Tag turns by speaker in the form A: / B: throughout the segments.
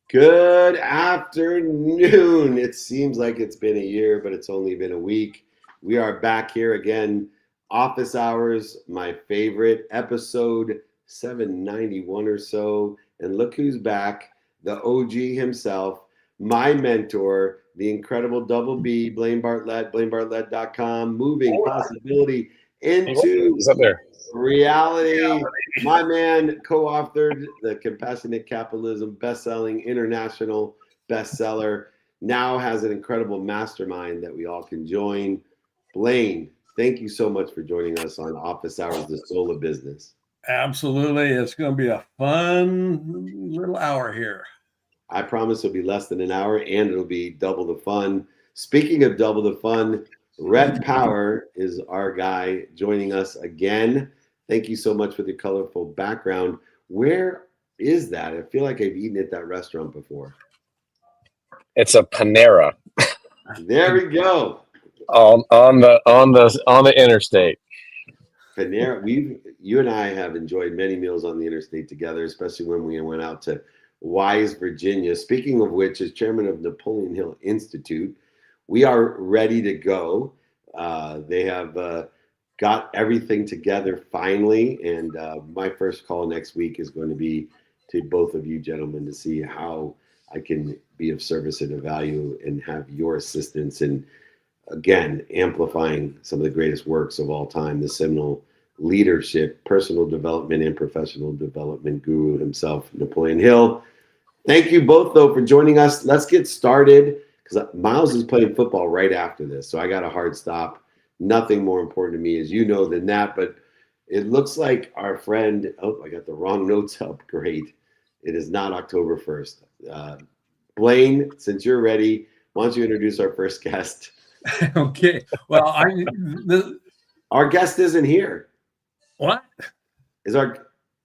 A: Good afternoon. It seems like it's been a year, but it's only been a week. We are back here again. Office hours, my favorite, episode 791 or so. And look who's back, the OG himself, my mentor, the incredible Double B, Blaine Bartlett, BlaineBartlett.com, moving possibility into
B: He's up there.
A: reality. My man co-authored the Compassionate Capitalism best-selling international bestseller, now has an incredible mastermind that we all can join. Blaine, thank you so much for joining us on Office Hours, the Soul of Business.
C: Absolutely. It's going to be a fun little hour here.
A: I promise it'll be less than an hour and it'll be double the fun. Speaking of double the fun, Rhett Power is our guy joining us again. Thank you so much for the colorful background. Where is that? I feel like I've eaten at that restaurant before.
B: It's a Panera.
A: There we go.
B: On the interstate.
A: Panera. You and I have enjoyed many meals on the interstate together, especially when we went out to Wise, Virginia. Speaking of which, as chairman of Napoleon Hill Institute, we are ready to go. They have got everything together finally, and my first call next week is going to be to both of you gentlemen to see how I can be of service and of value and have your assistance in, again, amplifying some of the greatest works of all time, the seminal leadership, personal development, and professional development guru himself, Napoleon Hill. Thank you both, though, for joining us. Let's get started, because Miles is playing football right after this, so I got a hard stop. Nothing more important to me, as you know, than that. But it looks like our friend, I got the wrong notes up. Great. It is not October 1st. Blaine, since you're ready, why don't you introduce our first guest?
C: Okay. Well,
A: our guest isn't here.
C: What?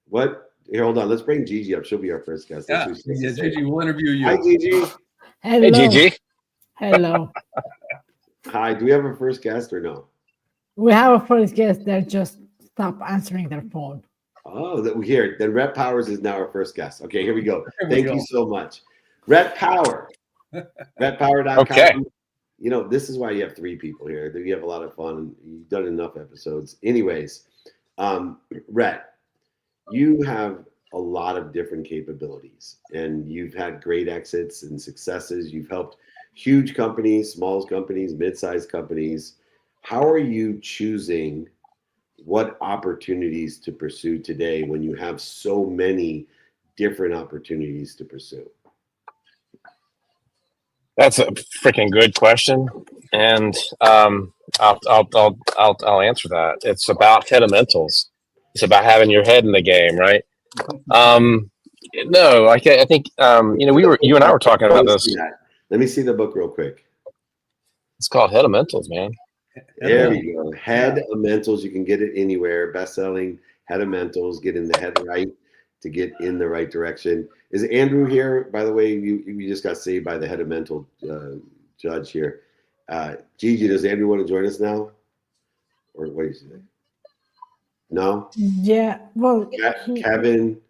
A: What? Here, hold on. Let's bring Gigi up. She'll be our first guest.
C: Yeah, Gigi, we'll interview you.
A: Hi, Gigi.
D: Hello.
B: Hey, Gigi.
D: Hello.
A: Hi. Do we have a first guest or no?
D: We have a first guest that just stopped answering their phone.
A: Oh, here. Then Rhett Powers is now our first guest. Okay, here we go. Thank you so much. Rhett Power. RhettPower.com.
B: Okay.
A: You know, this is why you have three people here. You have a lot of fun. You've done enough episodes. Anyways, Rhett, you have a lot of different capabilities, and you've had great exits and successes. You've helped huge companies, small companies, mid-sized companies. How are you choosing what opportunities to pursue today when you have so many different opportunities to pursue?
B: That's a freaking good question, and I'll answer that. It's about fundamentals. It's about having your head in the game, right? No, I think you and I were talking about this.
A: Let me see the book real quick.
B: It's called Fundamentals, man.
A: There you go. Fundamentals. You can get it anywhere. Best-selling Fundamentals. Getting the head right to get in the right direction. Is Andrew here? By the way, you just got saved by the Fundamentals judge here. Gigi, does Andrew want to join us now? Or what do you say? No?
D: Yeah. Well,
A: Kevin,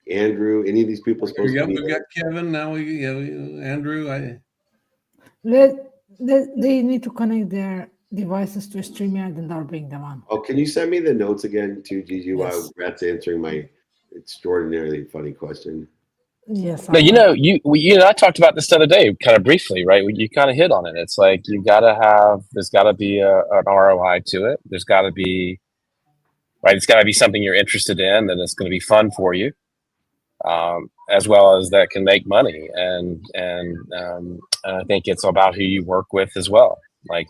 A: Andrew, any of these people supposed to be?
C: We got Kevin. Now we have Andrew.
D: they need to connect their devices to StreamYard, and I'll bring them on.
A: Oh, can you send me the notes again to Gigi
D: Yes.
A: while Rhett's answering my extraordinarily funny question?
D: Yes.
B: No, you and I talked about this the other day, kind of briefly, right? You kind of hit on it. It's like there's got to be an ROI to it. There's got to be, right? It's got to be something you're interested in, and it's going to be fun for you, as well as that can make money. And I think it's about who you work with as well. Like,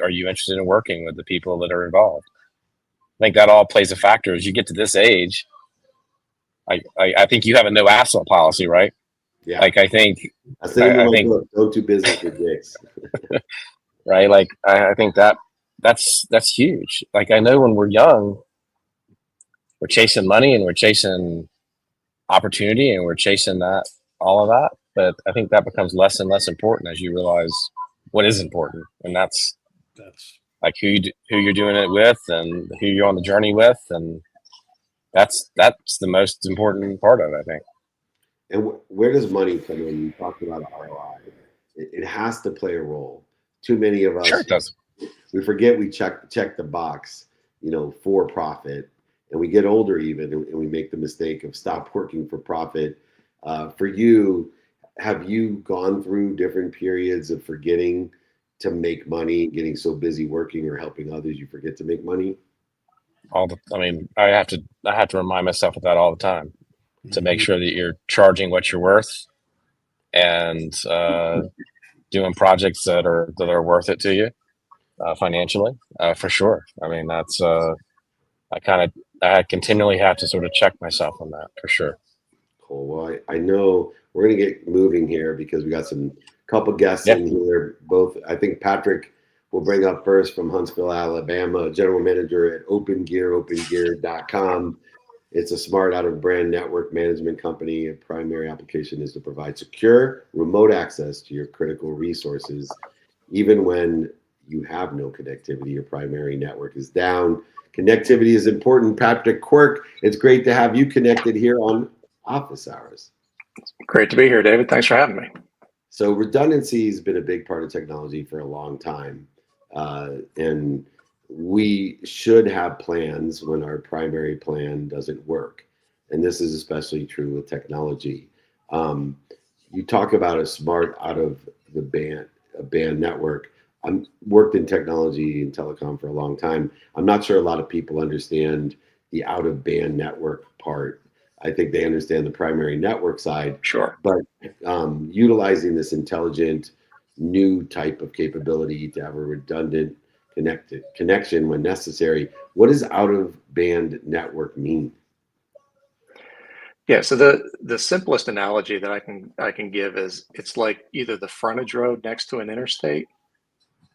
B: are you interested in working with the people that are involved? I think that all plays a factor as you get to this age. I think you have a no asshole policy, right?
A: Yeah.
B: Like I think
A: don't do business with dicks.
B: Right. Like I think that's huge. Like I know when we're young, we're chasing money and we're chasing opportunity and we're chasing all of that. But I think that becomes less and less important as you realize what is important, and that's like who you're doing it with and who you're on the journey with, and that's the most important part of it, I think.
A: And where does money come in? You talked about ROI. It has to play a role. Too many of
B: Sure,
A: us,
B: it does.
A: we forget we check the box, for profit, and we get older even, and we make the mistake of stop working for profit. For you, have you gone through different periods of forgetting to make money, getting so busy working or helping others, you forget to make money?
B: I have to remind myself of that all the time to make sure that you're charging what you're worth and doing projects that are worth it to you financially, for sure. I mean, that's I continually have to sort of check myself on that for sure.
A: Cool. Well, I know we're going to get moving here because we got some couple guests
B: Yeah.
A: in here. Both, I think Patrick will bring up first from Huntsville, Alabama, general manager at opengear.com. It's a smart out of brand network management company. A primary application is to provide secure remote access to your critical resources, even when you have no connectivity, your primary network is down. Connectivity is important. Patrick Quirk, it's great to have you connected here on Office Hours.
E: Great to be here, David. Thanks for having me.
A: So redundancy has been a big part of technology for a long time. And we should have plans when our primary plan doesn't work. And this is especially true with technology. You talk about a smart out of the band network. I'm worked in technology and telecom for a long time. I'm not sure a lot of people understand the out of band network part. I think they understand the primary network side.
E: Sure.
A: But utilizing this intelligent new type of capability to have a redundant connection when necessary. What does out of band network mean?
E: Yeah, so the simplest analogy that I can give is it's like either the frontage road next to an interstate,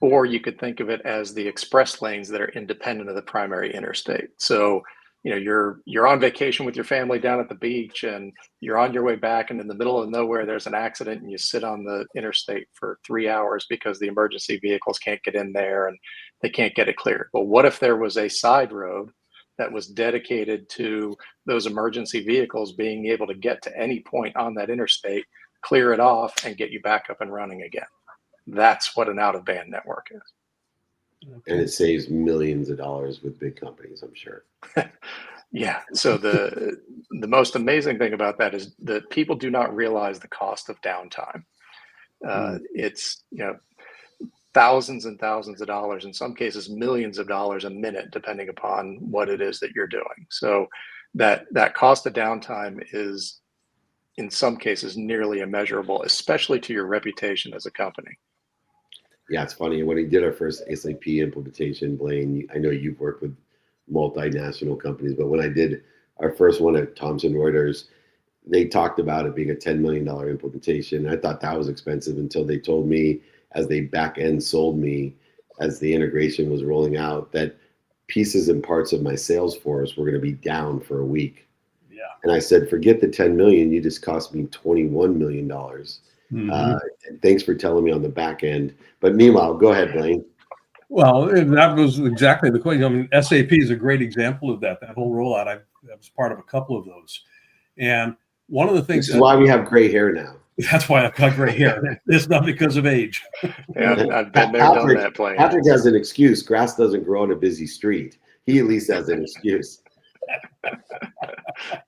E: or you could think of it as the express lanes that are independent of the primary interstate. So, you're on vacation with your family down at the beach and you're on your way back, and in the middle of nowhere there's an accident and you sit on the interstate for 3 hours because the emergency vehicles can't get in there and they can't get it cleared. Well, what if there was a side road that was dedicated to those emergency vehicles being able to get to any point on that interstate, clear it off, and get you back up and running again? That's what an out-of-band network is.
A: And it saves millions of dollars with big companies, I'm sure.
E: Yeah. So the most amazing thing about that is that people do not realize the cost of downtime. It's thousands and thousands of dollars, in some cases millions of dollars a minute, depending upon what it is that you're doing. So that cost of downtime is, in some cases, nearly immeasurable, especially to your reputation as a company.
A: Yeah, it's funny. When we did our first SAP implementation, Blaine, I know you've worked with multinational companies, but when I did our first one at Thomson Reuters, they talked about it being a $10 million implementation. I thought that was expensive until they told me, as they back end sold me, as the integration was rolling out, that pieces and parts of my sales force were going to be down for a week.
C: Yeah.
A: And I said, forget the 10 million, you just cost me $21 million. And thanks for telling me on the back end. But meanwhile, go ahead, Blaine.
C: Well, that was exactly the question. I mean, SAP is a great example of that. That whole rollout, I was part of a couple of those. And one of the things—
A: This is why we have gray hair now.
C: That's why I've got gray hair. It's not because of age.
E: Yeah, I've been there, done that, Blaine.
A: Patrick has an excuse. Grass doesn't grow on a busy street. He at least has an excuse.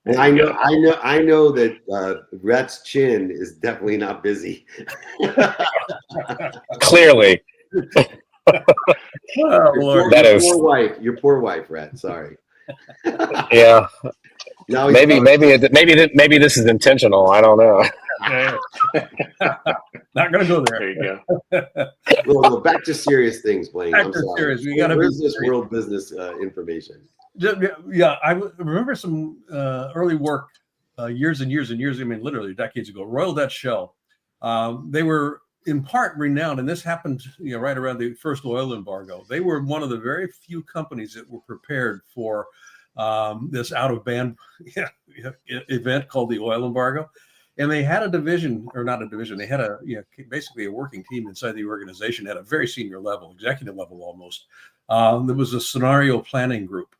A: And I know that Rhett's chin is definitely not busy.
B: Clearly.
C: Oh, Lord.
A: Your poor wife, Rhett. Sorry.
B: Yeah.
A: Now
B: maybe this is intentional. I don't know.
C: Not going to go there.
E: There you go.
A: Well, back to serious things, Blaine. I'm sorry.
C: Serious.
A: Where's this world business information?
C: Yeah, I remember some early work years and years and years, I mean, literally decades ago. Royal Dutch Shell. They were in part renowned, and this happened right around the first oil embargo. They were one of the very few companies that were prepared for this out-of-band event called the oil embargo. And they had a division, or not a division, they had basically a working team inside the organization at a very senior level, executive level almost. There was a scenario planning group.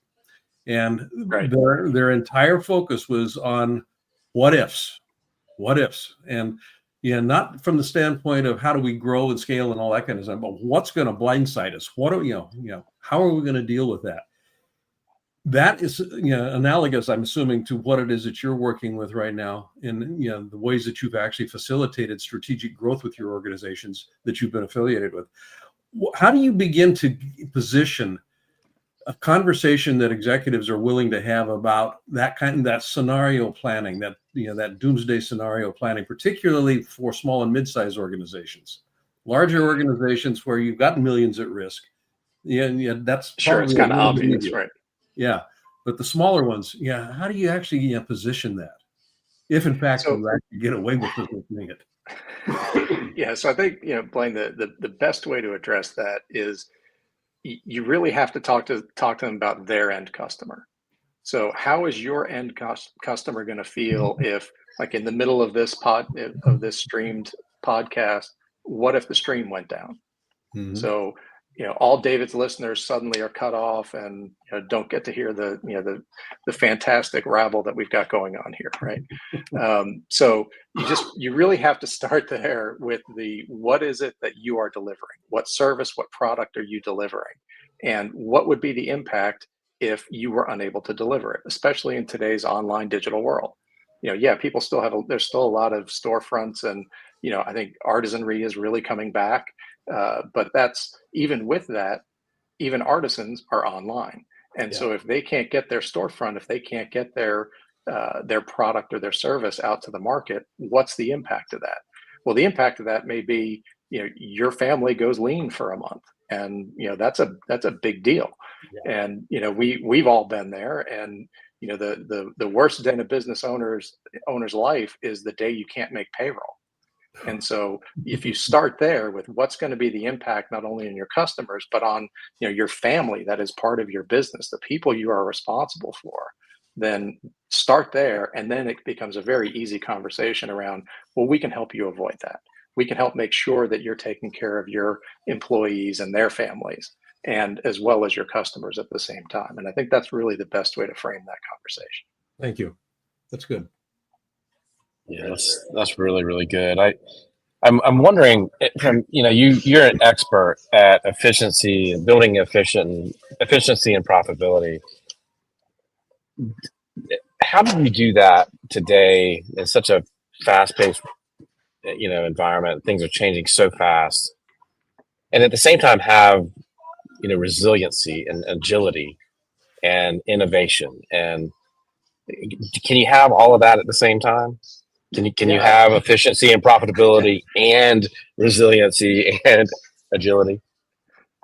C: And their entire focus was on what ifs. what ifs. And yeah, not from the standpoint of how do we grow and scale and all that kind of stuff, but what's going to blindside us? What are, how are we going to deal with that? That is, analogous, I'm assuming, to what it is that you're working with right now in, the ways that you've actually facilitated strategic growth with your organizations that you've been affiliated with. How do you begin to position a conversation that executives are willing to have about that scenario planning, that doomsday scenario planning, particularly for small and mid-sized organizations? Larger organizations where you've got millions at risk, that's
E: Sure, it's kind of obvious, right?
C: Yeah, but the smaller ones, how do you actually position that, if in fact you actually get away with positioning it?
E: Yeah, so I think Blaine, the best way to address that is you really have to talk to them about their end customer. So how is your end customer going to feel if, like, in the middle of this streamed podcast, what if the stream went down? Mm-hmm. So all David's listeners suddenly are cut off and don't get to hear the fantastic rabble that we've got going on here, right? So you really have to start there with what is it that you are delivering? What service, what product are you delivering? And what would be the impact if you were unable to deliver it, especially in today's online digital world? People still there's still a lot of storefronts, and I think artisanry is really coming back. But that's, even with that, even artisans are online. And so if they can't get their storefront, if they can't get their product or their service out to the market, what's the impact of that? Well, the impact of that may be, your family goes lean for a month, and that's a big deal. Yeah. And we've all been there, and the worst day in a business owner's life is the day you can't make payroll. And so if you start there with what's going to be the impact, not only on your customers, but on your family that is part of your business, the people you are responsible for, then start there. And then it becomes a very easy conversation around, well, we can help you avoid that. We can help make sure that you're taking care of your employees and their families, and as well as your customers at the same time. And I think that's really the best way to frame that conversation.
C: Thank you. That's good.
B: Yeah, that's really, really good. I'm wondering, from you're an expert at efficiency and building efficiency and profitability. How do you do that today in such a fast-paced environment? Things are changing so fast, and at the same time have resiliency and agility and innovation. And can you have all of that at the same time? Can you have efficiency and profitability and resiliency and agility?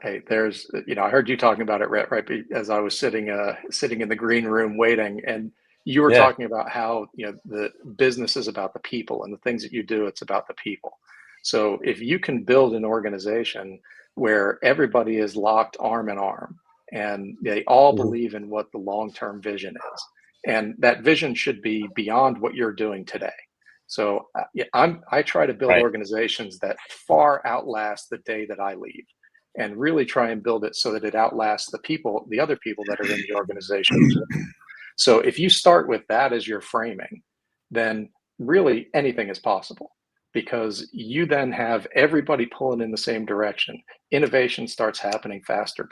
E: Hey, there's, I heard you talking about it, Rhett, right as I was sitting in the green room waiting, and you were talking about how, the business is about the people, and the things that you do, it's about the people. So if you can build an organization where everybody is locked arm in arm, and they all believe in what the long-term vision is, and that vision should be beyond what you're doing today. So I try to build organizations that far outlast the day that I leave, and really try and build it so that it outlasts the other people that are in the organization. So if you start with that as your framing, then really anything is possible, because you then have everybody pulling in the same direction. Innovation starts happening faster.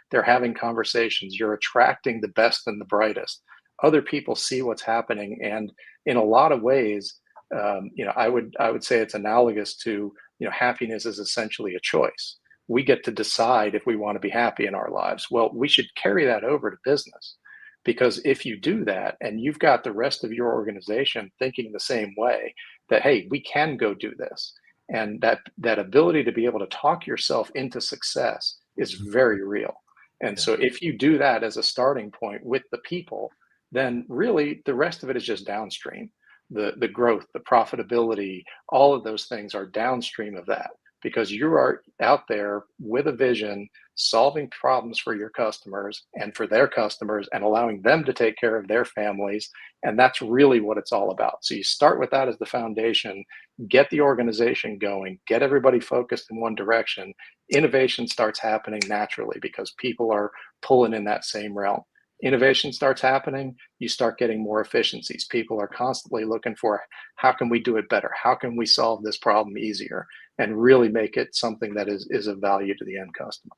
E: They're having conversations. You're attracting the best and the brightest. Other people see what's happening, and in a lot of ways, I would say it's analogous to, happiness is essentially a choice. We get to decide if we want to be happy in our lives. Well, we should carry that over to business, because if you do that and you've got the rest of your organization thinking the same way, that, hey, we can go do this, and that ability to be able to talk yourself into success is very real. And so if you do that as a starting point with the people, then really the rest of it is just downstream. The growth, the profitability, all of those things are downstream of that, because you are out there with a vision, solving problems for your customers and for their customers, and allowing them to take care of their families. And that's really what it's all about. So you start with that as the foundation, get the organization going, get everybody focused in one direction. Innovation starts happening naturally because people are pulling in that same realm. innovation starts happening, you start getting more efficiencies. People are constantly looking for, how can we do it better? How can we solve this problem easier and really make it something that is of value to the end customer?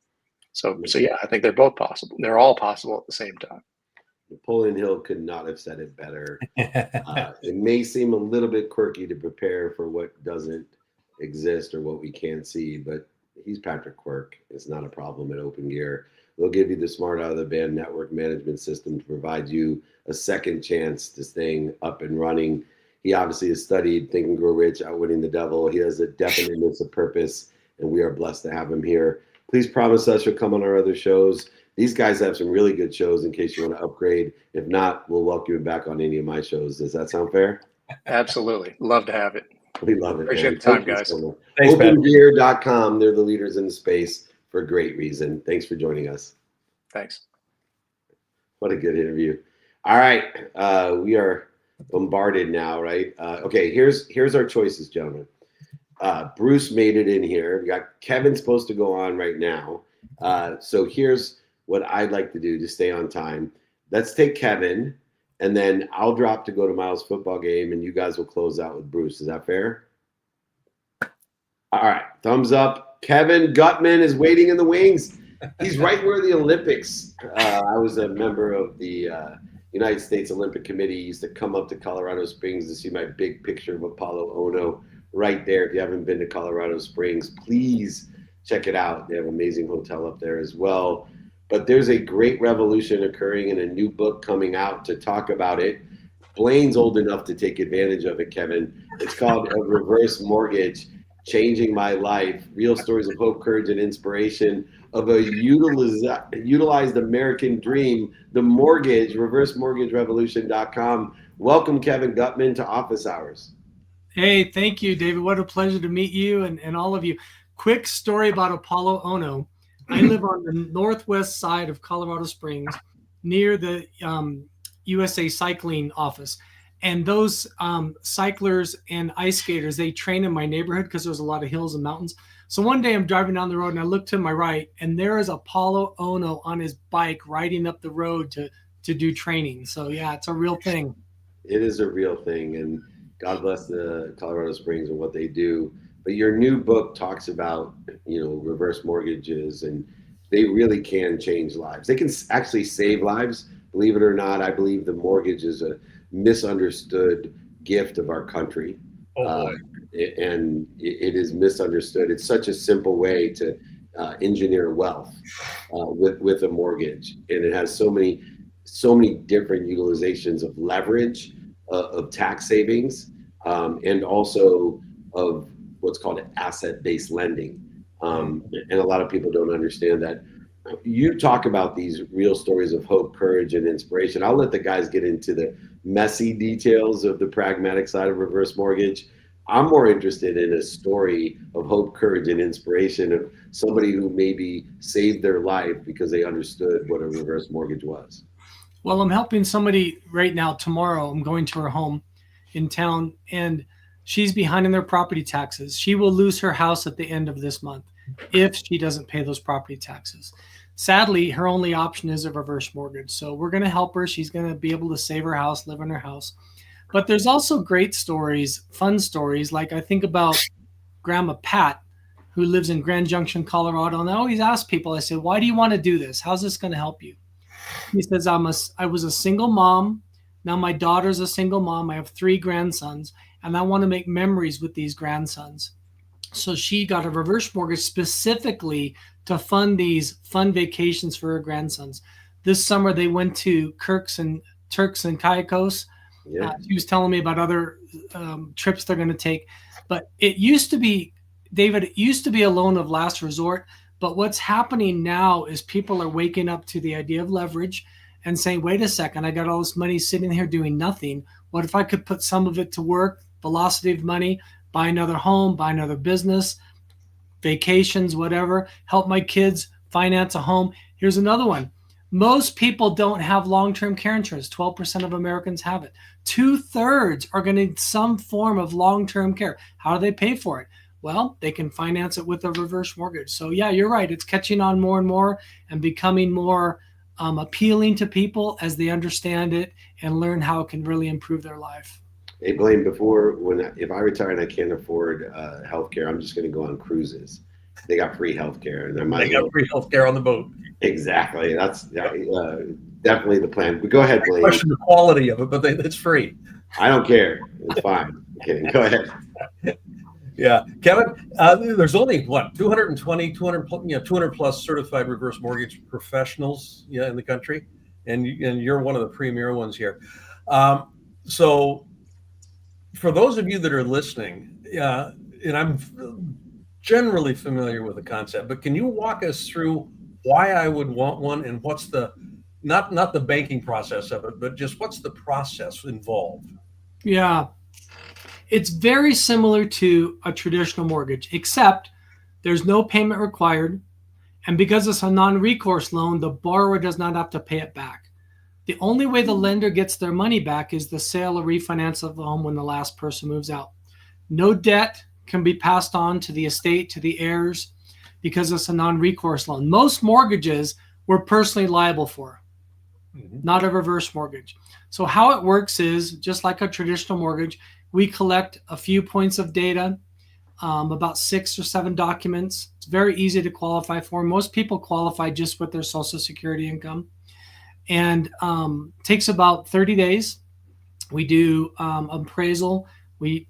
E: So yeah, I think they're both possible. They're all possible at the same time.
A: Napoleon Hill could not have said it better. It may seem a little bit quirky to prepare for what doesn't exist or what we can't see, but he's Patrick Quirk. It's not a problem at Open Gear. They'll give you the smart out of the band network management system to provide you a second chance to staying up and running. He obviously has studied Think and Grow Rich, Outwitting the Devil. He has a definiteness of purpose, and we are blessed to have him here. Please promise us you'll come on our other shows. These guys have some really good shows in case you want to upgrade. If not, we'll welcome you back on any of my shows. Does that sound fair?
E: Absolutely. Love to have it.
A: We love it.
E: Appreciate the time, guys.
B: Thanks,
A: OpenGear.com. They're the leaders in the space for a great reason. Thanks for joining us.
E: Thanks.
A: What a good interview. All right. We are bombarded now, right? Okay, here's our choices, gentlemen. Bruce made it in here. We got Kevin supposed to go on right now. So here's what I'd like to do to stay on time. Let's take Kevin, and then I'll drop to go to Miles' football game, and you guys will close out with Bruce. Is that fair? All right. Thumbs up. Kevin Gutman is waiting in the wings. He's right where the Olympics. I was a member of the United States Olympic Committee. He used to come up to Colorado Springs to see my big picture of Apollo Ono right there. If you haven't been to Colorado Springs, please check it out. They have an amazing hotel up there as well. But there's a great revolution occurring and a new book coming out to talk about it. Blaine's old enough to take advantage of it, Kevin. It's called A Reverse Mortgage, Changing My Life, Real Stories of Hope, Courage, and Inspiration of a utilized American dream, the mortgage, reversemortgagerevolution.com. Welcome, Kevin Gutman, to Office Hours.
F: Hey, thank you, David. What a pleasure to meet you and all of you. Quick story about Apollo Ono. I live on the northwest side of Colorado Springs near the USA Cycling office. And those cyclers and ice skaters, they train in my neighborhood because there's a lot of hills and mountains. So one day I'm driving down the road and I look to my right and there is Apollo Ono on his bike riding up the road to do training. So yeah, it's a real thing.
A: It is a real thing. And God bless the Colorado Springs and what they do. But your new book talks about, reverse mortgages, and they really can change lives. They can actually save lives. Believe it or not, I believe the mortgage is a misunderstood gift of our country. And it is misunderstood. It's such a simple way to engineer wealth with a mortgage. And it has so many different utilizations of leverage, of tax savings, and also of what's called asset-based lending. And a lot of people don't understand that. You talk about these real stories of hope, courage, and inspiration. I'll let the guys get into the messy details of the pragmatic side of reverse mortgage. I'm more interested in a story of hope, courage, and inspiration of somebody who maybe saved their life because they understood what a reverse mortgage was.
F: Well, I'm helping somebody right now. Tomorrow, I'm going to her home in town, and she's behind in their property taxes. She will lose her house at the end of this month if she doesn't pay those property taxes. Sadly, her only option is a reverse mortgage. So we're going to help her. She's going to be able to save her house, live in her house. But there's also great stories, fun stories. Like I think about Grandma Pat, who lives in Grand Junction, Colorado. And I always ask people, I say, why do you want to do this? How's this going to help you? He says, I was a single mom. Now my daughter's a single mom. I have 3 grandsons, and I want to make memories with these grandsons. So she got a reverse mortgage specifically to fund these fun vacations for her grandsons. This summer, they went to Turks and Caicos.
A: Yeah.
F: She was telling me about other trips they're going to take. But it used to be, David, it used to be a loan of last resort. But what's happening now is people are waking up to the idea of leverage and saying, wait a second, I got all this money sitting here doing nothing. What if I could put some of it to work, velocity of money, buy another home, buy another business, vacations, whatever, help my kids finance a home. Here's another one. Most people don't have long-term care insurance. 12% of Americans have it. 2/3 are going to need some form of long-term care. How do they pay for it? Well, they can finance it with a reverse mortgage. So yeah, you're right. It's catching on more and more and becoming more appealing to people as they understand it and learn how it can really improve their life.
A: Hey, Blaine, if I retire and I can't afford healthcare, I'm just going to go on cruises. They got free healthcare, and
C: They got free healthcare on the boat.
A: Exactly. That's definitely the plan. But go ahead, Blaine.
C: Question the quality of it, but it's free.
A: I don't care. It's fine. I'm kidding. Go ahead.
C: Yeah, Kevin, there's only 200 plus certified reverse mortgage professionals in the country, and you're one of the premier ones here. So for those of you that are listening, and I'm generally familiar with the concept, but can you walk us through why I would want one, and what's the not the banking process of it, but just what's the process involved?
F: Yeah. It's very similar to a traditional mortgage, except there's no payment required. And because it's a non-recourse loan, the borrower does not have to pay it back. The only way the lender gets their money back is the sale or refinance of the home when the last person moves out. No debt can be passed on to the estate, to the heirs, because it's a non-recourse loan. Most mortgages we're personally liable for, not a reverse mortgage. So how it works is just like a traditional mortgage. We collect a few points of data, about 6 or 7 documents. It's very easy to qualify for. Most people qualify just with their Social Security income, and takes about 30 days. We do appraisal. We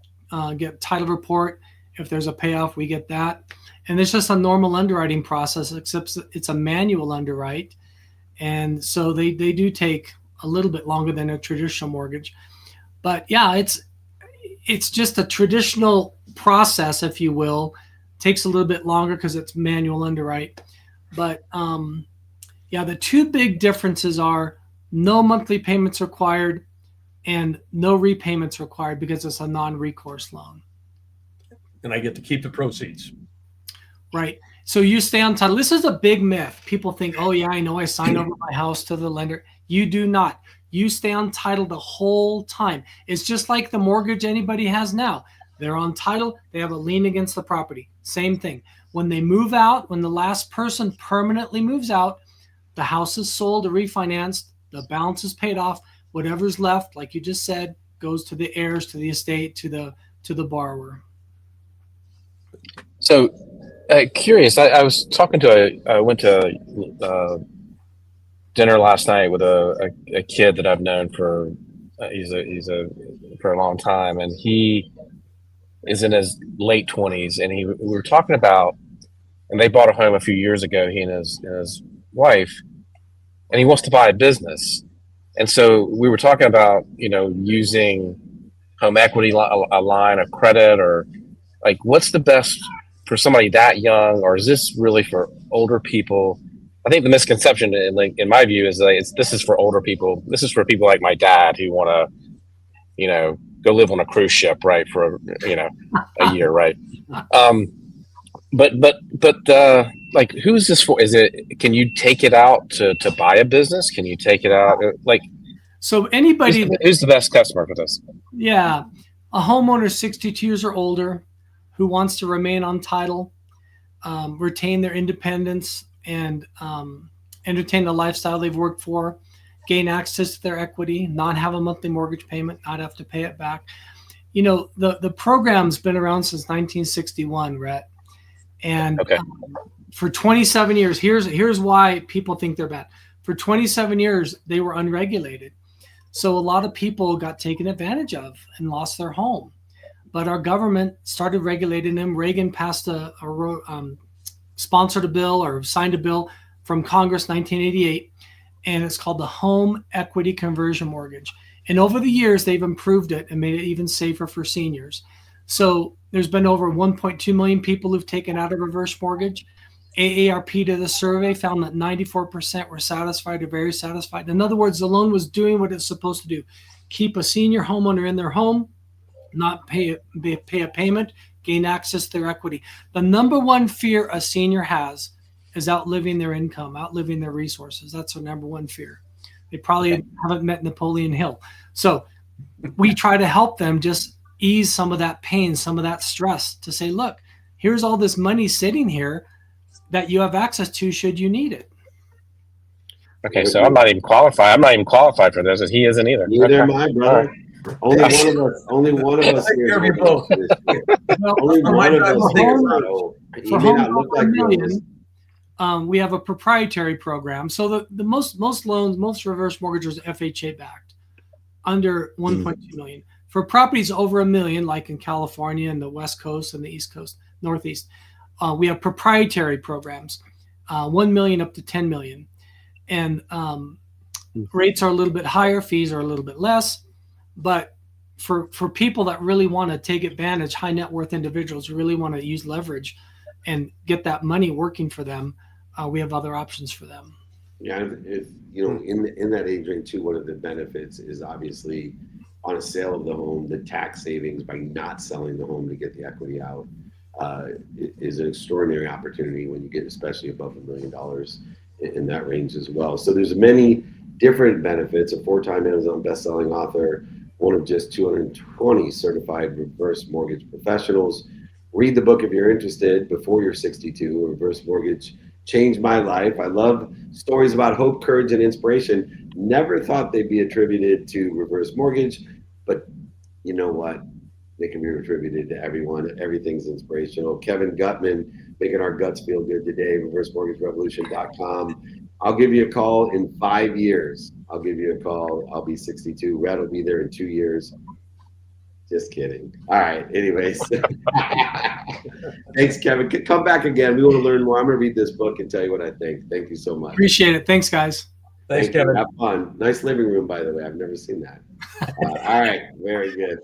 F: get title report. If there's a payoff, we get that. And it's just a normal underwriting process, except it's a manual underwrite. And so they do take a little bit longer than a traditional mortgage. But yeah, it's just a traditional process, if you will. Takes a little bit longer because it's manual underwrite. But the two big differences are no monthly payments required and no repayments required because it's a non-recourse loan.
C: And I get to keep the proceeds.
F: Right. So you stay on title. This is a big myth. People think, oh yeah, I know, I signed over my house to the lender. You do not. You stay on title the whole time. It's just like the mortgage anybody has now. They're on title. They have a lien against the property. Same thing. When they move out, when the last person permanently moves out, the house is sold or refinanced, the balance is paid off. Whatever's left, like you just said, goes to the heirs, to the estate, to the borrower.
B: So, curious. I was talking to I went to dinner last night with a kid that I've known for for a long time, and he is in his late 20s, and we were talking about, and they bought a home a few years ago, he and his wife, and he wants to buy a business. And so we were talking about, using home equity, a line of credit, or like, what's the best for somebody that young, or is this really for older people? I think the misconception, in my view, is that this is for older people. This is for people like my dad who want to, go live on a cruise ship, right, for a year, right? But like, who's this for? Can you take it out to buy a business? Can you take it out
F: So anybody
B: who's the best customer for this?
F: Yeah, a homeowner 62 years or older who wants to remain on title, retain their independence, and entertain the lifestyle they've worked for, gain access to their equity, not have a monthly mortgage payment, not have to pay it back. The program's been around since 1961, Rhett. And
B: okay.
F: For 27 years, here's why people think they're bad. For 27 years, they were unregulated. So a lot of people got taken advantage of and lost their home. But our government started regulating them. Reagan passed sponsored a bill or signed a bill from Congress 1988, and it's called the Home Equity Conversion Mortgage. And over the years, they've improved it and made it even safer for seniors. So there's been over 1.2 million people who've taken out a reverse mortgage. AARP did a survey, found that 94% were satisfied or very satisfied. In other words, the loan was doing what it's supposed to do: keep a senior homeowner in their home, not pay a payment, gain access to their equity. The number one fear a senior has is outliving their income, outliving their resources. That's their number one fear. They probably haven't met Napoleon Hill. So we try to help them just ease some of that pain, some of that stress, to say, look, here's all this money sitting here that you have access to should you need it.
B: Okay, so I'm not even qualified. I'm not even qualified for this, and he isn't either.
A: Neither
B: Okay.
A: am I,
B: All
A: brother.
B: right.
A: Only one of us
C: Take
A: here is
C: care of you
A: old enough
C: both.
A: for this shit.
F: Well,
A: Only
C: For
A: one
C: my
A: of
C: time,
A: us
C: I'll take
A: here
C: it
A: is not
C: first.
A: old. He
F: for
A: may
F: homes
A: not look
F: over
A: like
F: $1
A: the
F: million,
A: oldest.
F: we have a proprietary program. So the most loans, most reverse mortgages are FHA backed, under 1.2 million. For properties over $1 million, like in California and the West Coast and the East Coast, Northeast, we have proprietary programs, 1 million up to 10 million, and rates are a little bit higher, fees are a little bit less, but for people that really want to take advantage, high net worth individuals who really want to use leverage and get that money working for them, we have other options for them.
A: Yeah, if you know, in that age range too, one of the benefits is obviously on a sale of the home, the tax savings by not selling the home to get the equity out is an extraordinary opportunity when you get especially above $1 million in that range as well. So there's many different benefits. A 4-time Amazon best-selling author, one of just 220 certified reverse mortgage professionals. Read the book if you're interested before you're 62. Reverse Mortgage changed my life. I love stories about hope, courage, and inspiration. Never thought they'd be attributed to reverse mortgage, but you know what? They can be attributed to everyone. Everything's inspirational. Kevin Gutman, making our guts feel good today, reversemortgagerevolution.com. I'll give you a call in 5 years. I'll give you a call. I'll be 62. Rhett will be there in 2 years. Just kidding. All right. Anyways, thanks, Kevin. Come back again. We want to learn more. I'm going to read this book and tell you what I think. Thank you so much.
F: Appreciate it. Thanks, guys.
C: Thanks,
A: Thank you.
C: Kevin.
A: Have fun. Nice living room, by the way. I've never seen that. All right. Very good.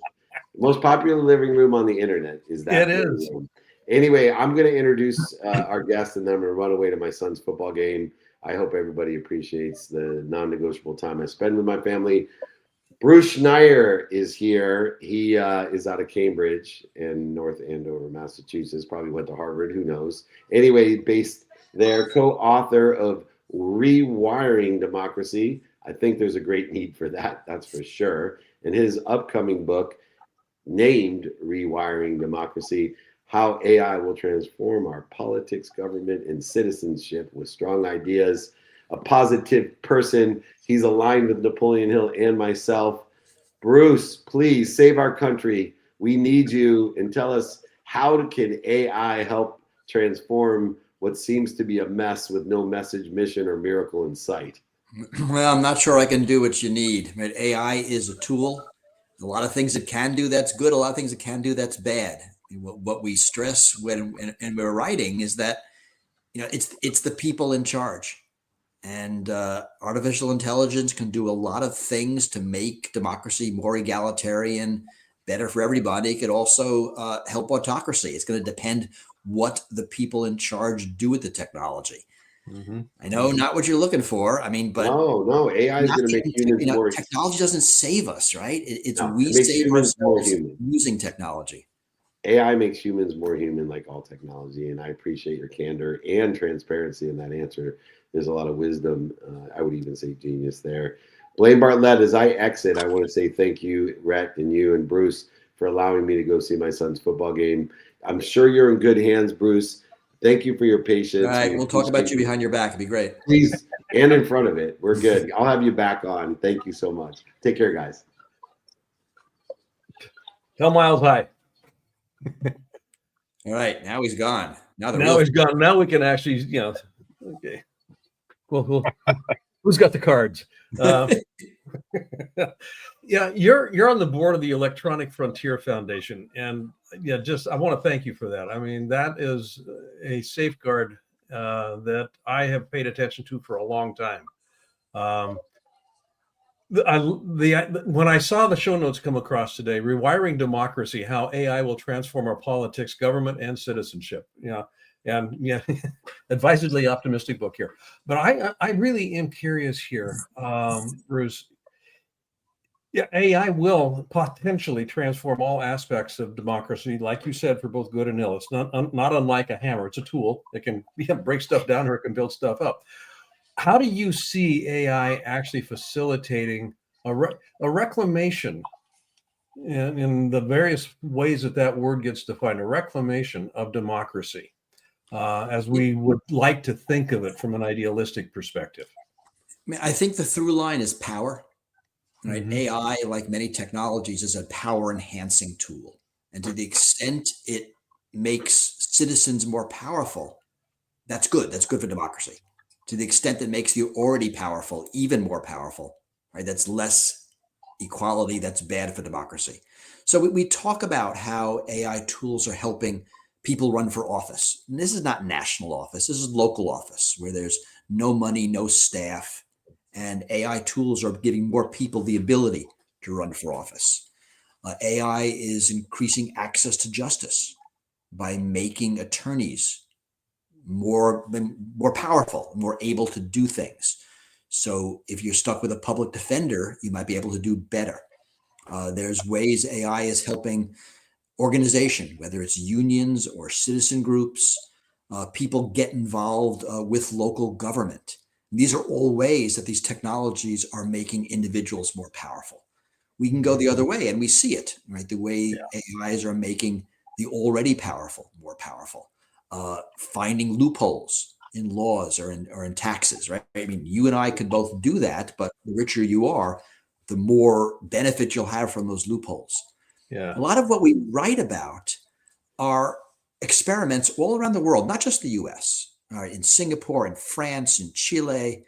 A: Most popular living room on the internet is that.
C: It is.
A: Room. Anyway, I'm going to introduce our guest, and then I'm going to run away to my son's football game. I hope everybody appreciates the non-negotiable time I spend with my family. Bruce Schneier is here. He is out of Cambridge in North Andover, Massachusetts. Probably went to Harvard. Who knows? Anyway, based there, co-author of Rewiring Democracy. I think there's a great need for that. That's for sure. And his upcoming book, named Rewiring Democracy, How AI Will Transform Our Politics, Government, and Citizenship with Strong Ideas. A positive person. He's aligned with Napoleon Hill and myself. Bruce, please save our country. We need you, and tell us, how can AI help transform what seems to be a mess with no message, mission, or miracle in sight?
G: Well, I'm not sure I can do what you need. Right? AI is a tool. A lot of things it can do that's good. A lot of things it can do that's bad. What we stress when we're writing is that it's the people in charge. And artificial intelligence can do a lot of things to make democracy more egalitarian, better for everybody. It could also help autocracy. It's going to depend what the people in charge do with the technology. Mm-hmm. I know not what you're looking for. I mean, but
A: no, AI is going to make humans more.
G: Technology doesn't save us, right?
A: It
G: save ourselves using technology.
A: AI makes humans more human, like all technology, and I appreciate your candor and transparency in that answer. There's a lot of wisdom. I would even say genius there. Blaine Bartlett, as I exit, I want to say thank you, Rhett, and you and Bruce, for allowing me to go see my son's football game. I'm sure you're in good hands, Bruce. Thank you for your patience.
G: All right, we'll talk about you behind your back. It'd be great.
A: Please, and in front of it. We're good. I'll have you back on. Thank you so much. Take care, guys.
C: Tell Miles hi.
G: All right, now he's gone.
C: Now he's gone. Now we can actually, okay. Well, who's got the cards? Yeah, you're on the board of the Electronic Frontier Foundation, and I want to thank you for that. I mean, that is a safeguard that I have paid attention to for a long time. When I saw the show notes come across today, Rewiring Democracy, How AI Will Transform Our Politics, Government, and Citizenship. And advisedly optimistic book here. But I really am curious here, Bruce. Yeah, AI will potentially transform all aspects of democracy, like you said, for both good and ill. It's not unlike a hammer. It's a tool. It can break stuff down or it can build stuff up. How do you see AI actually facilitating a reclamation in the various ways that word gets defined, a reclamation of democracy, as we would like to think of it from an idealistic perspective?
G: mean, I think the through line is power, right?
C: Mhm.
G: AI, like many technologies, is a power enhancing tool. And to the extent it makes citizens more powerful, that's good. That's good for democracy. To the extent that makes the already powerful even more powerful, right? That's less equality. That's bad for democracy. So we talk about how AI tools are helping people run for office. And this is not national office. This is local office where there's no money, no staff, and AI tools are giving more people the ability to run for office. AI is increasing access to justice by making attorneys more powerful, more able to do things. So if you're stuck with a public defender, you might be able to do better. There's ways AI is helping organization, whether it's unions or citizen groups, people get involved with local government. These are all ways that these technologies are making individuals more powerful. We can go the other way, and we see it, right? The way AIs are making the already powerful more powerful, finding loopholes in laws or in taxes, right? I mean, you and I could both do that, but the richer you are, the more benefit you'll have from those loopholes.
E: Yeah.
G: A lot of what we write about are experiments all around the world, not just the US, in Singapore, in France, in Chile,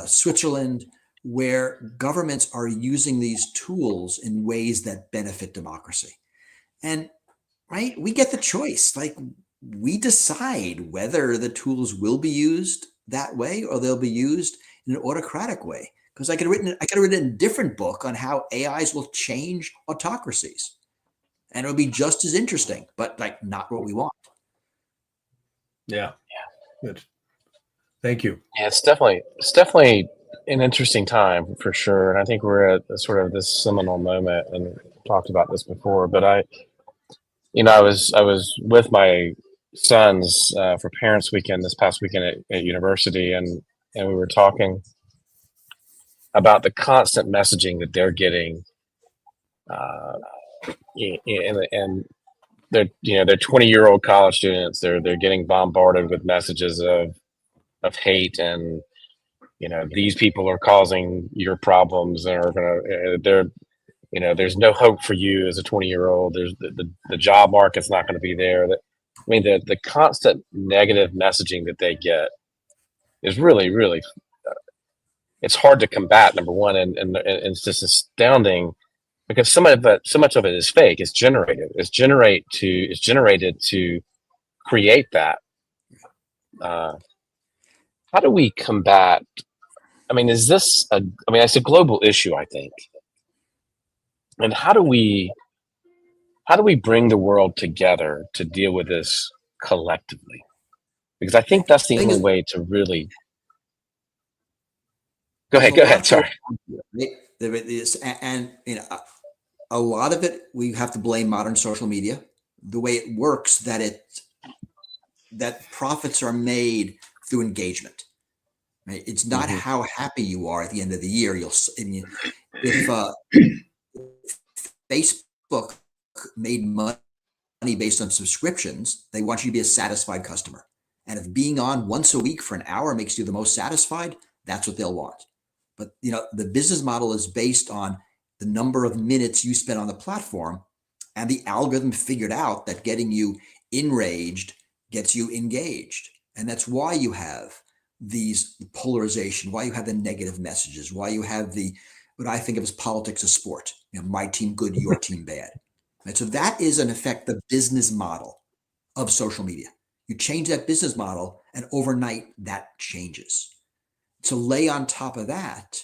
G: Switzerland, where governments are using these tools in ways that benefit democracy. And right, we get the choice. Like, we decide whether the tools will be used that way or they'll be used in an autocratic way. Because I could have written a different book on how AIs will change autocracies, and it'll be just as interesting, but like not what we want.
C: Yeah. Good. Thank you.
B: Yeah, it's definitely an interesting time for sure, and I think we're at sort of this seminal moment, and talked about this before. But I was with my sons for Parents Weekend this past weekend at university, and we were talking about the constant messaging that they're getting, and they're 20-year-old college students. They're getting bombarded with messages of hate, and these people are causing your problems and are gonna there's no hope for you as a 20-year-old. There's the job market's not going to be there. The constant negative messaging that they get is really, really, it's hard to combat, number one, and it's just astounding because so much of it is fake. It's generated to create that. How do we combat? I mean, it's a global issue, I think. And how do we bring the world together to deal with this collectively? Because I think that's the only way to really. Go ahead. Sorry.
G: And a lot of it we have to blame modern social media. The way it works, that profits are made through engagement. Right? It's not how happy you are at the end of the year. If Facebook made money based on subscriptions, they want you to be a satisfied customer. And if being on once a week for an hour makes you the most satisfied, that's what they'll want. But the business model is based on the number of minutes you spend on the platform, and the algorithm figured out that getting you enraged gets you engaged. And that's why you have these polarization, why you have the negative messages, why you have what I think of as politics of sport. My team good, your team bad. Right? So that is, in effect, the business model of social media. You change that business model, and overnight that changes. To lay on top of that,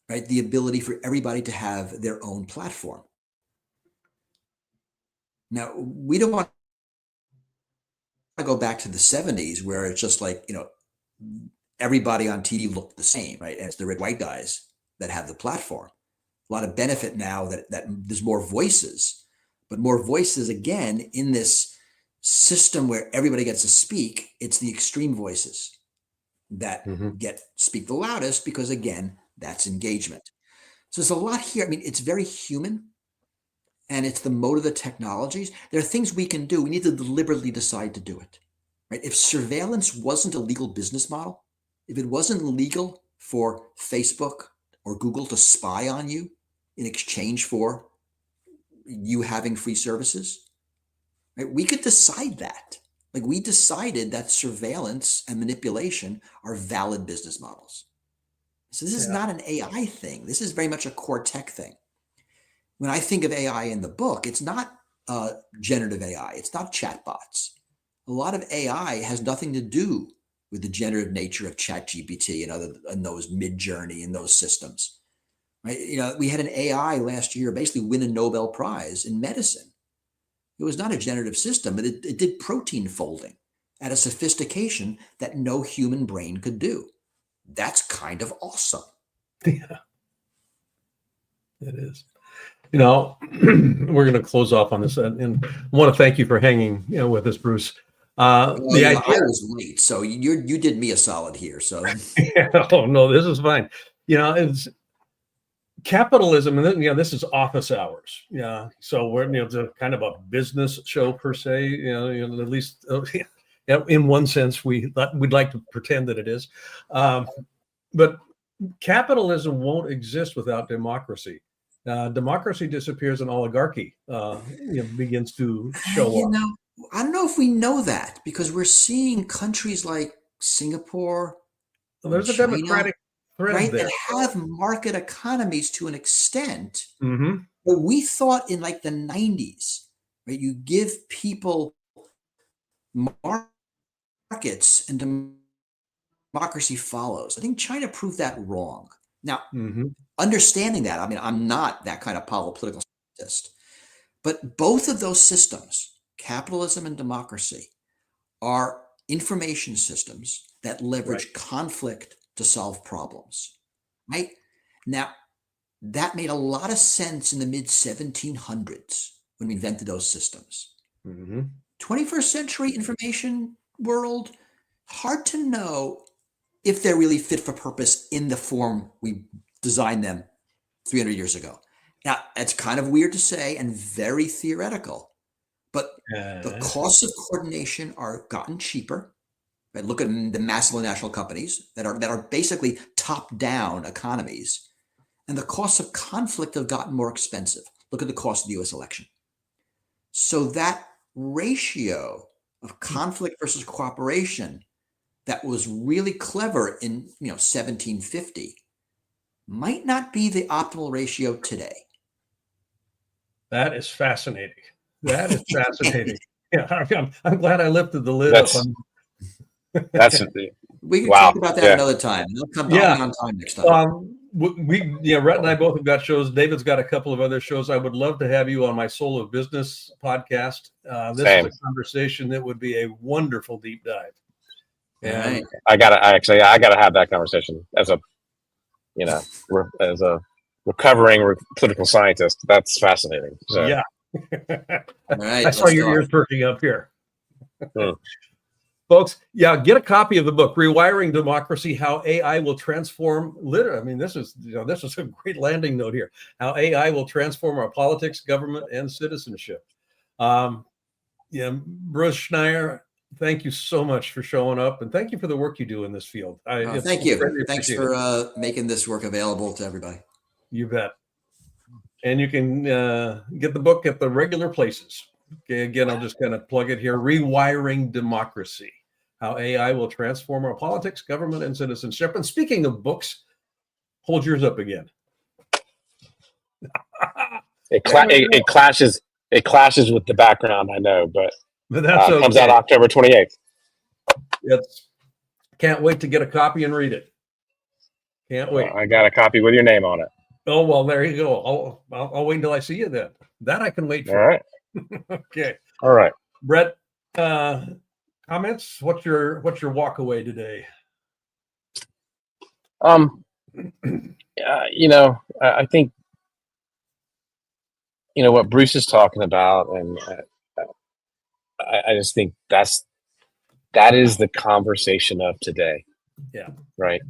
G: right, the ability for everybody to have their own platform. Now, we don't want to go back to the 70s where it's just like, everybody on TV looked the same, right? And it's the red white guys that have the platform. A lot of benefit now that there's more voices, but more voices again in this system where everybody gets to speak. It's the extreme voices that speak the loudest, because again, that's engagement. So there's a lot here. I mean, it's very human, and it's the mode of the technologies. There are things we can do. We need to deliberately decide to do it, right? If surveillance wasn't a legal business model, if it wasn't legal for Facebook or Google to spy on you in exchange for you having free services? Right? We could decide that. Like, we decided that surveillance and manipulation are valid business models. So this is not an AI thing. This is very much a core tech thing. When I think of AI in the book, it's not generative AI. It's not chatbots. A lot of AI has nothing to do with the generative nature of ChatGPT and those Midjourney and those systems. Right? You know, we had an AI last year basically win a Nobel Prize in medicine. It was not a generative system, but it did protein folding at a sophistication that no human brain could do. That's kind of awesome.
C: Yeah, it is. You know, we're going to close off on this, and I want to thank you for hanging, with us, Bruce.
G: I
C: The idea.
G: was late, so you did me a solid here. So
C: Oh no, this is fine. It's capitalism, and then, this is office hours. Yeah, so we're it's a kind of a business show per se. At least in one sense, we'd like to pretend that it is, but capitalism won't exist without democracy. Democracy disappears and oligarchy begins to show up.
G: I don't know if we know that, because we're seeing countries like Singapore,
C: Well, there's a
G: China,
C: democratic thread
G: right,
C: there.
G: that have market economies to an extent.
C: Mm-hmm.
G: But we thought in like the 90s, right, you give people markets and democracy follows. I think China proved that wrong. Now, understanding that, I mean, I'm not that kind of political scientist, but both of those systems, capitalism and democracy, are information systems that leverage conflict to solve problems, right? Now, that made a lot of sense in the mid 1700s when we invented those systems. 21st century information world, hard to know if they're really fit for purpose in the form we designed them 300 years ago. Now, that's kind of weird to say and very theoretical, but the costs of coordination are gotten cheaper. Right? Look at the massive national companies that are basically top-down economies, and the costs of conflict have gotten more expensive. Look at the cost of the U.S. election. So that ratio of conflict versus cooperation that was really clever in 1750 might not be the optimal ratio today.
C: That is fascinating. That is fascinating. Yeah, I'm glad I lifted the lid up.
B: That's
G: we can talk about that another time. I'll come on time next time.
C: Rhett and I both have got shows. David's got a couple of other shows. I would love to have you on my Soul of Business podcast. This is a conversation that would be a wonderful deep dive. And
B: I gotta have that conversation as a recovering political scientist. That's fascinating. So.
C: Yeah.
G: All right.
C: I saw your ears perking up here. Folks, get a copy of the book, Rewiring Democracy, How AI Will Transform this is a great landing note here. How AI will transform our politics, government, and citizenship. Bruce Schneier, thank you so much for showing up, and thank you for the work you do in this field.
G: Thank you. Thanks for making this work available to everybody.
C: You bet. And you can get the book at the regular places. Okay, again, I'll just kind of plug it here. Rewiring Democracy, How AI Will Transform Our Politics, Government, and Citizenship. And speaking of books, hold yours up again.
B: It clashes with the background, I know, but
C: that's okay.
B: Comes out October 28th.
C: Yes. Can't wait to get a copy and read it. Can't wait.
B: I got a copy with your name on it.
C: Oh, well, there you go. I'll wait until I see you then. That I can wait for.
B: All right.
C: Okay.
B: All right.
C: Rhett, comments? What's your walk away today?
B: I think what Bruce is talking about, and I just think that is the conversation of today.
C: Yeah.
B: Right.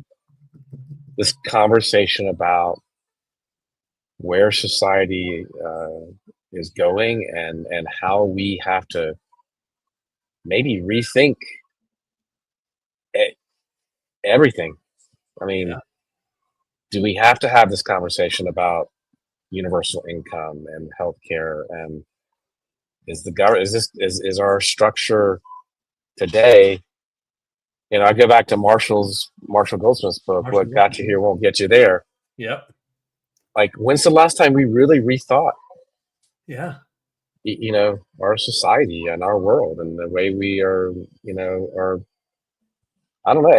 B: This conversation about where society is going and how we have to maybe rethink everything. I mean, do we have to have this conversation about universal income and healthcare? And is our structure today? I go back to Marshall Goldsmith's book,
C: Marshall
B: "What Got You Here Won't Get You There."
C: Yep.
B: Like, when's the last time we really rethought,
C: Yeah.
B: our society and our world and the way we are, I don't know.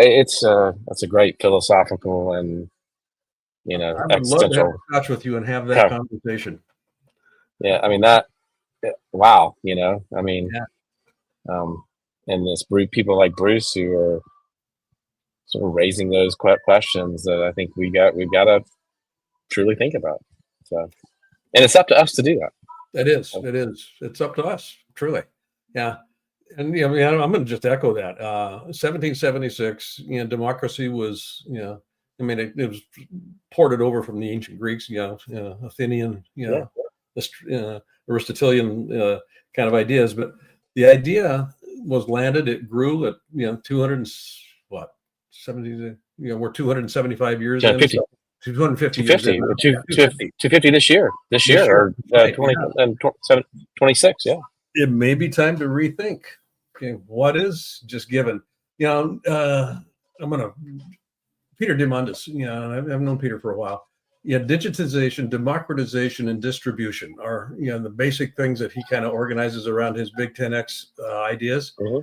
B: That's a great philosophical and,
C: I would love to have
B: existential.
C: a touch with you and have that
B: Yeah.
C: conversation.
B: Yeah. I mean, wow. I mean,
C: Yeah.
B: and people like Bruce who are sort of raising those questions that I think we've got to truly think about. So, and it's up to us to do that.
C: It is. It is. It's up to us, truly. Yeah. And I mean, I'm going to just echo that. 1776, democracy was, I mean, it was ported over from the ancient Greeks, Athenian, Aristotelian kind of ideas. But the idea was landed. It grew at 200 what 70. We're 275 years in. 250 years in.
B: 250 this year. Or
C: Right,
B: 20 and 26. Yeah.
C: It may be time to rethink. Okay, what is just given? I'm gonna Peter Diamandis. I've known Peter for a while. Digitization, democratization, and distribution are the basic things that he kind of organizes around his Big 10X ideas.
B: Mm-hmm.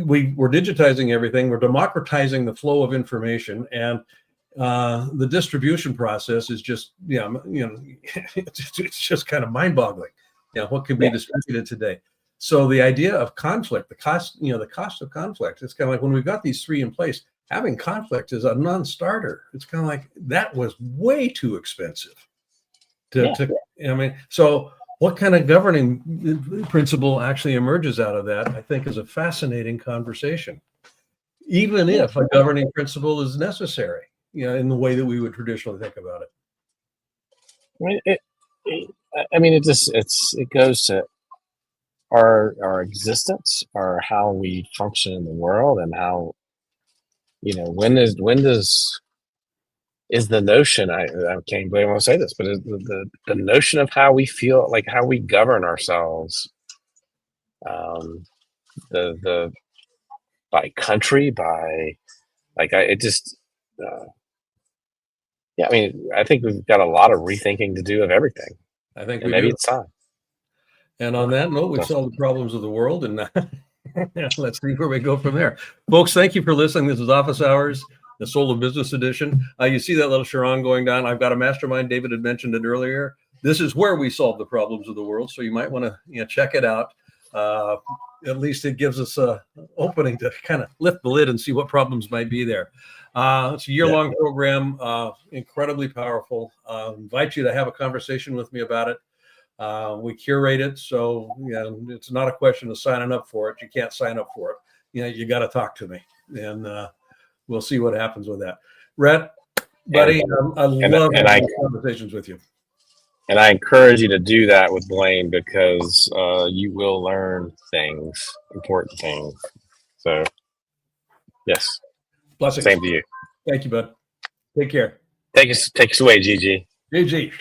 C: We're digitizing everything. We're democratizing the flow of information, and the distribution process is just it's just kind of mind-boggling. What can be distributed today? So the idea of conflict, the cost of conflict, it's kind of like when we've got these three in place, having conflict is a non-starter. It's kind of like that was way too expensive. So what kind of governing principle actually emerges out of that, I think, is a fascinating conversation. Even if a governing principle is necessary, in the way that we would traditionally think about it.
B: It goes to our existence, or how we function in the world, and how when is the notion, I can't believe I want to say this, but is the notion of how we feel, like how we govern ourselves, the by country, by I mean, I think we've got a lot of rethinking to do of everything.
C: I think
B: maybe it's time.
C: And on that note, we've solved the problems of the world, and let's see where we go from there. Folks, thank you for listening. This is Office Hours, the Soul of Business edition. You see that little Chiron going down. I've got a mastermind. David had mentioned it earlier. This is where we solve the problems of the world. So you might want to check it out. At least it gives us an opening to kind of lift the lid and see what problems might be there. It's a year-long program, incredibly powerful. Invite you to have a conversation with me about it. We curate it, so it's not a question of signing up for it. You can't sign up for it. You got to talk to me, and we'll see what happens with that. Rhett, buddy, I love having conversations with you.
B: And I encourage you to do that with Blaine, because you will learn important things. So, yes.
C: Blessings.
B: Same to you.
C: Thank you, bud. Take care.
B: Take us away, Gigi.
C: Gigi.